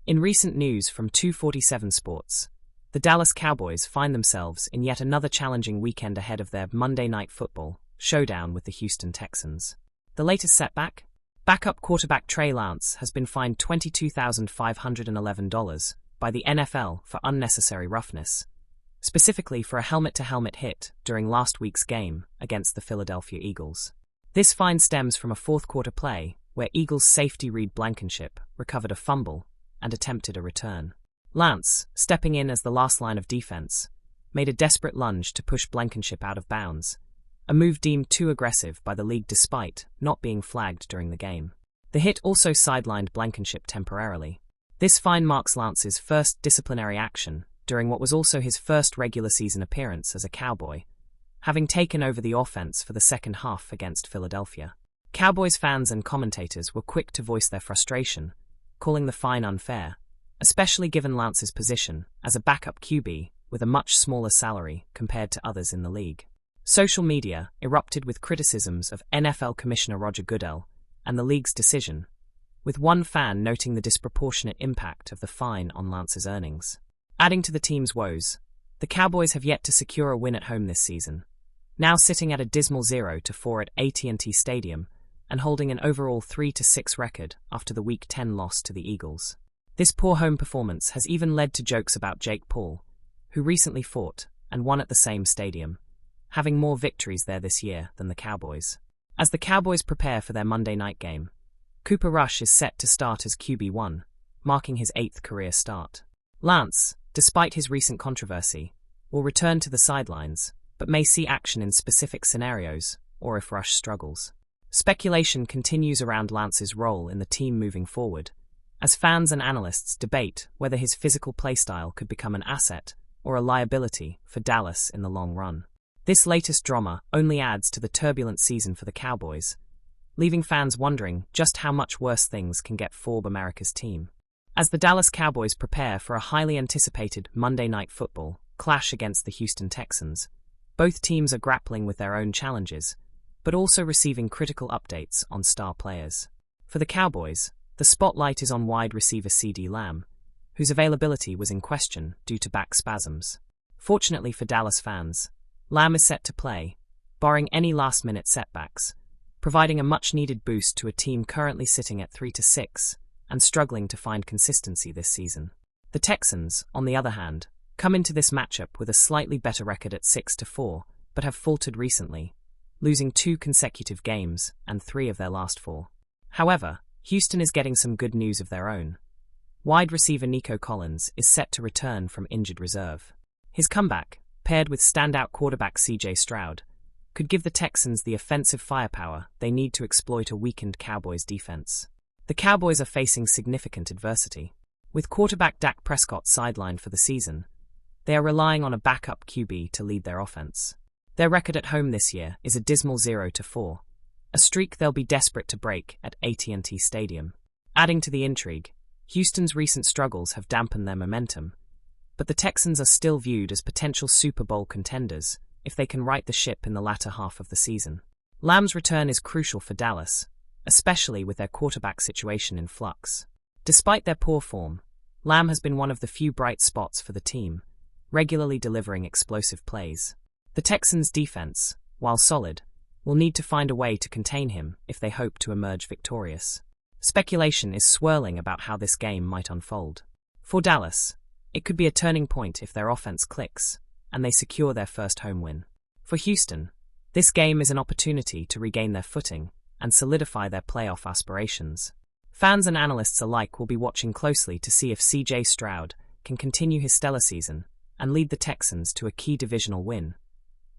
In recent news from 247 Sports, the Dallas Cowboys find themselves in yet another challenging weekend ahead of their Monday Night Football showdown with the Houston Texans. The latest setback? Backup quarterback Trey Lance has been fined $22,511 by the NFL for unnecessary roughness, specifically for a helmet-to-helmet hit during last week's game against the Philadelphia Eagles. This fine stems from a fourth-quarter play where Eagles safety Reed Blankenship recovered a fumble and attempted a return. Lance, stepping in as the last line of defense, made a desperate lunge to push Blankenship out of bounds, a move deemed too aggressive by the league despite not being flagged during the game. The hit also sidelined Blankenship temporarily. This fine marks Lance's first disciplinary action during what was also his first regular season appearance as a Cowboy, having taken over the offense for the second half against Philadelphia. Cowboys fans and commentators were quick to voice their frustration, calling the fine unfair, especially given Lance's position as a backup QB with a much smaller salary compared to others in the league. Social media erupted with criticisms of NFL Commissioner Roger Goodell and the league's decision, with one fan noting the disproportionate impact of the fine on Lance's earnings. Adding to the team's woes, the Cowboys have yet to secure a win at home this season, now sitting at a dismal 0-4 at AT&T Stadium and holding an overall 3-6 record after the Week 10 loss to the Eagles. This poor home performance has even led to jokes about Jake Paul, who recently fought and won at the same stadium, having more victories there this year than the Cowboys. As the Cowboys prepare for their Monday night game, Cooper Rush is set to start as QB1, marking his 8th career start. Lance, despite his recent controversy, will return to the sidelines, but may see action in specific scenarios or if Rush struggles. Speculation continues around Lance's role in the team moving forward, as fans and analysts debate whether his physical playstyle could become an asset or a liability for Dallas in the long run. This latest drama only adds to the turbulent season for the Cowboys, leaving fans wondering just how much worse things can get for America's team. As the Dallas Cowboys prepare for a highly anticipated Monday Night Football clash against the Houston Texans, both teams are grappling with their own challenges, but also receiving critical updates on star players. For the Cowboys, the spotlight is on wide receiver CeeDee Lamb, whose availability was in question due to back spasms. Fortunately for Dallas fans, Lamb is set to play, barring any last-minute setbacks, providing a much-needed boost to a team currently sitting at 3-6 and struggling to find consistency this season. The Texans, on the other hand, come into this matchup with a slightly better record at 6-4, but have faltered recently, losing 2 consecutive games and 3 of their last 4. However, Houston is getting some good news of their own. Wide receiver Nico Collins is set to return from injured reserve. His comeback, paired with standout quarterback C.J. Stroud, could give the Texans the offensive firepower they need to exploit a weakened Cowboys defense. The Cowboys are facing significant adversity. With quarterback Dak Prescott sidelined for the season, they are relying on a backup QB to lead their offense. Their record at home this year is a dismal 0-4, a streak they'll be desperate to break at AT&T Stadium. Adding to the intrigue, Houston's recent struggles have dampened their momentum, but the Texans are still viewed as potential Super Bowl contenders if they can right the ship in the latter half of the season. Lamb's return is crucial for Dallas, especially with their quarterback situation in flux. Despite their poor form, Lamb has been one of the few bright spots for the team, regularly delivering explosive plays. The Texans' defense, while solid, will need to find a way to contain him if they hope to emerge victorious. Speculation is swirling about how this game might unfold. For Dallas, it could be a turning point if their offense clicks and they secure their first home win. For Houston, this game is an opportunity to regain their footing and solidify their playoff aspirations. Fans and analysts alike will be watching closely to see if C.J. Stroud can continue his stellar season and lead the Texans to a key divisional win,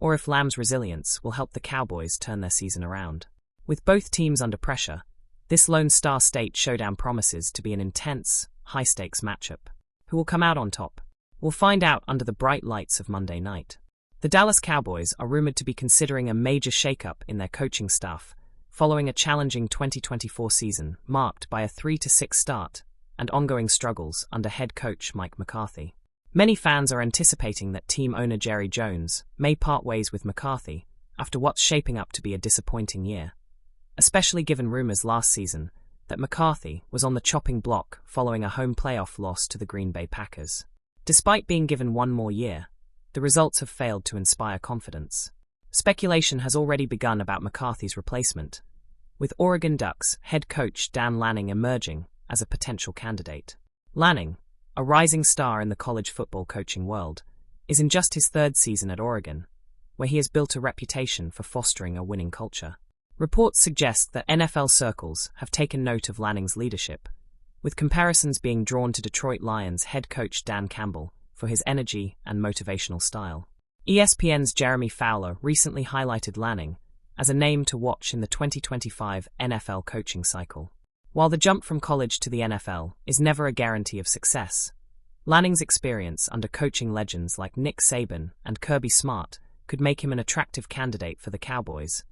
or if Lamb's resilience will help the Cowboys turn their season around. With both teams under pressure, this Lone Star State showdown promises to be an intense, high-stakes matchup. Who will come out on top? We'll find out under the bright lights of Monday night. The Dallas Cowboys are rumored to be considering a major shakeup in their coaching staff, following a challenging 2024 season marked by a 3-6 start and ongoing struggles under head coach Mike McCarthy. Many fans are anticipating that team owner Jerry Jones may part ways with McCarthy after what's shaping up to be a disappointing year, especially given rumors last season that McCarthy was on the chopping block following a home playoff loss to the Green Bay Packers. Despite being given one more year, the results have failed to inspire confidence. Speculation has already begun about McCarthy's replacement, with Oregon Ducks head coach Dan Lanning emerging as a potential candidate. Lanning, a rising star in the college football coaching world, is in just his third season at Oregon, where he has built a reputation for fostering a winning culture. Reports suggest that NFL circles have taken note of Lanning's leadership, with comparisons being drawn to Detroit Lions head coach Dan Campbell for his energy and motivational style. ESPN's Jeremy Fowler recently highlighted Lanning as a name to watch in the 2025 NFL coaching cycle. While the jump from college to the NFL is never a guarantee of success, Lanning's experience under coaching legends like Nick Saban and Kirby Smart could make him an attractive candidate for the Cowboys,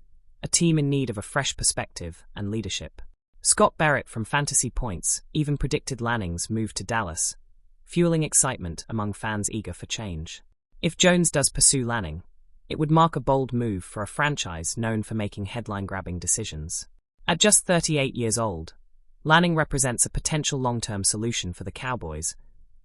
a team in need of a fresh perspective and leadership. Scott Barrett from Fantasy Points even predicted Lanning's move to Dallas, fueling excitement among fans eager for change. If Jones does pursue Lanning, it would mark a bold move for a franchise known for making headline-grabbing decisions. At just 38 years old, Lanning represents a potential long-term solution for the Cowboys,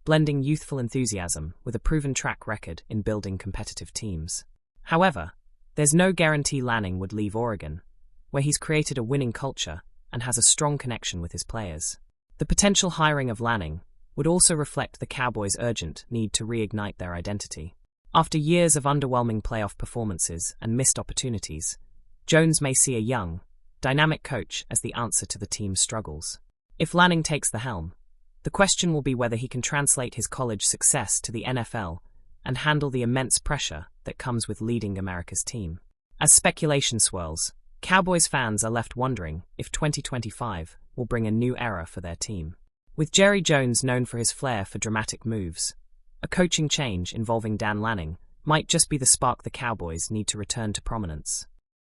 blending youthful enthusiasm with a proven track record in building competitive teams. However, there's no guarantee Lanning would leave Oregon, where he's created a winning culture and has a strong connection with his players. The potential hiring of Lanning would also reflect the Cowboys' urgent need to reignite their identity. After years of underwhelming playoff performances and missed opportunities, Jones may see a young, dynamic coach as the answer to the team's struggles. If Lanning takes the helm, the question will be whether he can translate his college success to the NFL and handle the immense pressure that comes with leading America's team. As speculation swirls, Cowboys fans are left wondering if 2025 will bring a new era for their team. With Jerry Jones known for his flair for dramatic moves, a coaching change involving Dan Lanning might just be the spark the Cowboys need to return to prominence.